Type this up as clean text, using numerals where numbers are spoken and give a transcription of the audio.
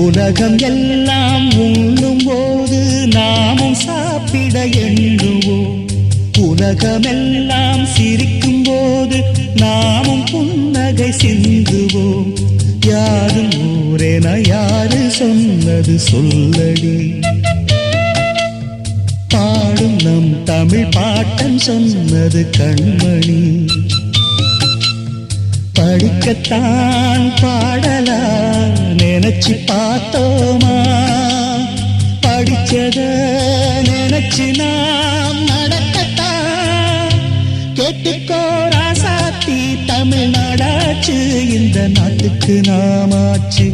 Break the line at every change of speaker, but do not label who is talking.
உலகம் எல்லாம் உண்ணும் போது நாமும் சாப்பிட எண்ணுவோம். உலகமெல்லாம் சிரிக்கும் போது நாமும் புன்னகை சிந்துவோம். யாரும் ஊரென யாரு சொன்னது சொல்லடி, பாடும் நம் தமிழ் பாட்டன் சொன்னது கண்மணி. படிக்கத்தான் பாடலா நினைச்சு பார்த்தோமா, படிச்சத நினைச்சு நாம் நடக்கத்தான். கேட்டுக்கோ ராசாத்தி, தமிழ்நாடாச்சு இந்த நாட்டுக்கு நாமாச்சு.